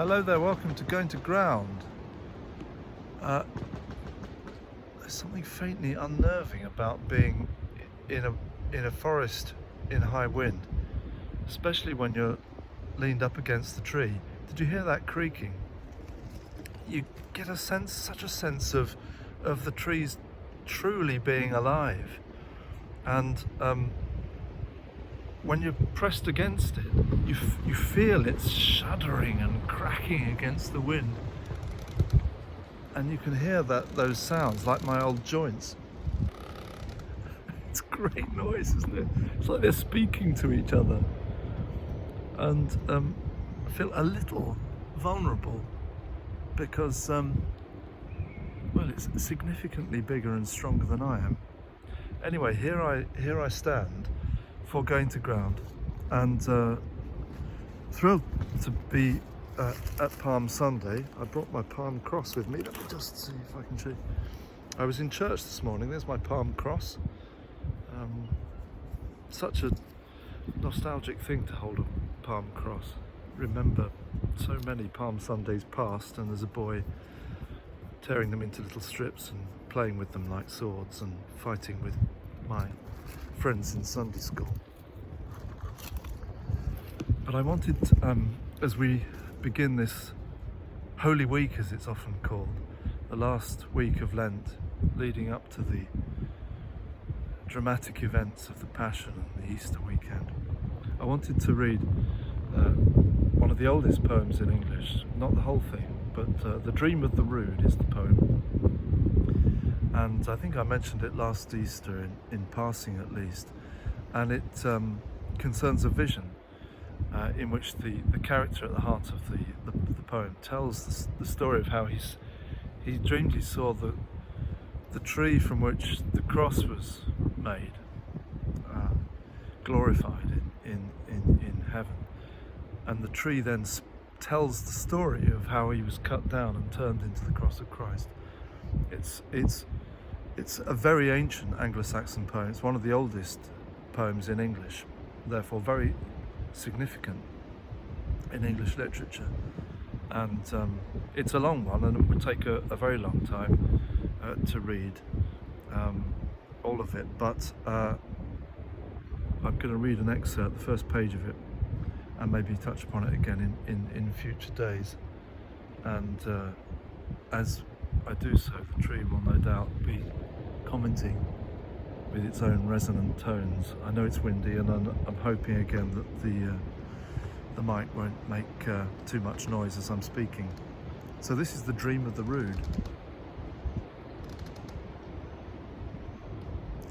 Hello there, welcome to Going to Ground. There's something faintly unnerving about being in a forest in high wind, especially when you're leaned up against the tree. Did you hear that creaking? You get such a sense of the trees truly being alive, and when you're pressed against it, you feel it shuddering and cracking against the wind, and you can hear those sounds like my old joints. It's a great noise, isn't it? It's like they're speaking to each other, and I feel a little vulnerable because well, it's significantly bigger and stronger than I am. Anyway, here I stand for Going to Ground, and thrilled to be at Palm Sunday. I brought my palm cross with me. Let me just see if I can show you. I was in church this morning. There's my palm cross. Such a nostalgic thing to hold a palm cross. Remember so many Palm Sundays past, and as a boy tearing them into little strips and playing with them like swords and fighting with my friends in Sunday school. But I wanted, as we begin this Holy Week, as it's often called, the last week of Lent leading up to the dramatic events of the Passion and the Easter weekend, I wanted to read one of the oldest poems in English, not the whole thing, but The Dream of the Rood is the poem. And I think I mentioned it last Easter in passing at least, and it concerns a vision in which the character at the heart of the poem tells the story of how he dreamed he saw the tree from which the cross was made glorified in heaven, and the tree then tells the story of how he was cut down and turned into the cross of Christ. It's a very ancient Anglo-Saxon poem. It's one of the oldest poems in English, therefore very significant in English literature. And it's a long one, and it would take a very long time to read all of it. But I'm going to read an excerpt, the first page of it, and maybe touch upon it again in future days. And as I do so, the tree will no doubt be commenting with its own resonant tones. I know it's windy, and I'm hoping again that the mic won't make too much noise as I'm speaking. So this is The Dream of the Rood.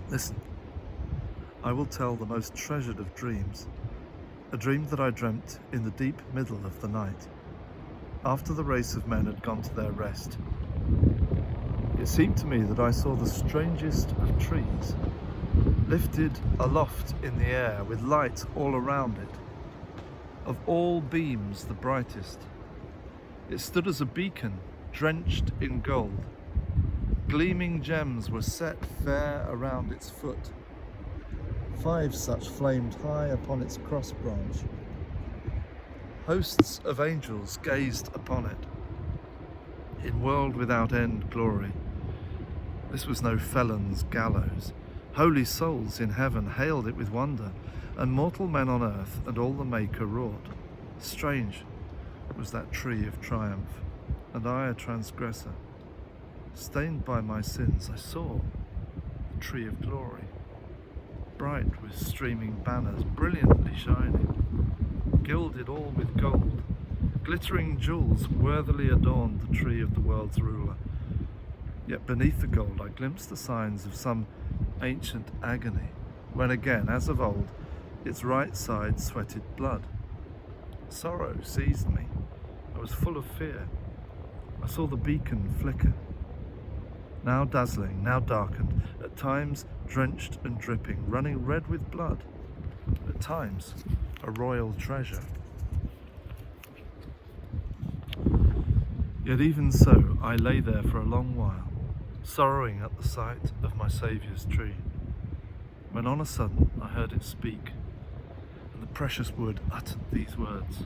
Listen, I will tell the most treasured of dreams, a dream that I dreamt in the deep middle of the night, after the race of men had gone to their rest. It seemed to me that I saw the strangest of trees, lifted aloft in the air with light all around it, of all beams the brightest. It stood as a beacon drenched in gold. Gleaming gems were set fair around its foot. 5 such flamed high upon its cross branch. Hosts of angels gazed upon it, in world without end glory. This was no felon's gallows. Holy souls in heaven hailed it with wonder, and mortal men on earth and all the Maker wrought. Strange was that tree of triumph, and I a transgressor. Stained by my sins, I saw the tree of glory, bright with streaming banners, brilliantly shining, gilded all with gold. Glittering jewels worthily adorned the tree of the world's ruler. Yet beneath the gold I glimpsed the signs of some ancient agony, when again, as of old, its right side sweated blood. Sorrow seized me. I was full of fear. I saw the beacon flicker, now dazzling, now darkened, at times drenched and dripping, running red with blood, at times a royal treasure. Yet even so, I lay there for a long while, sorrowing at the sight of my Saviour's tree, when on a sudden I heard it speak, and the precious wood uttered these words: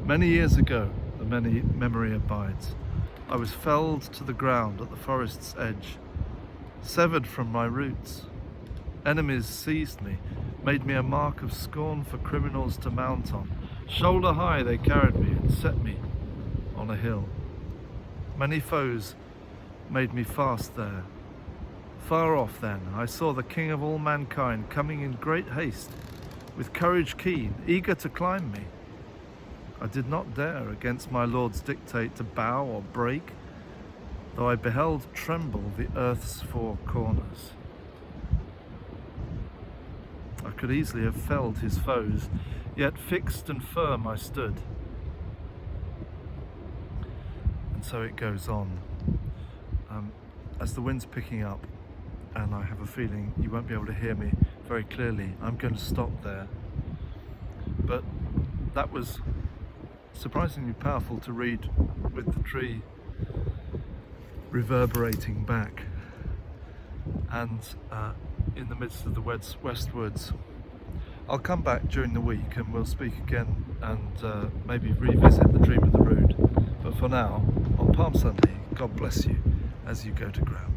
Many years ago, the many memory abides, I was felled to the ground at the forest's edge, severed from my roots. Enemies seized me, made me a mark of scorn for criminals to mount on. Shoulder high they carried me and set me on a hill. Many foes made me fast there. Far off then I saw the King of all mankind coming in great haste, with courage keen, eager to climb me. I did not dare against my Lord's dictate to bow or break, though I beheld tremble the earth's four corners. I could easily have felled his foes, yet fixed and firm I stood. And so it goes on. As the wind's picking up, and I have a feeling you won't be able to hear me very clearly, I'm going to stop there. But that was surprisingly powerful to read with the tree reverberating back and in the midst of the west woods. I'll come back during the week and we'll speak again and maybe revisit the Dream of the Rood. But for now, on Palm Sunday, God bless you as you go to ground.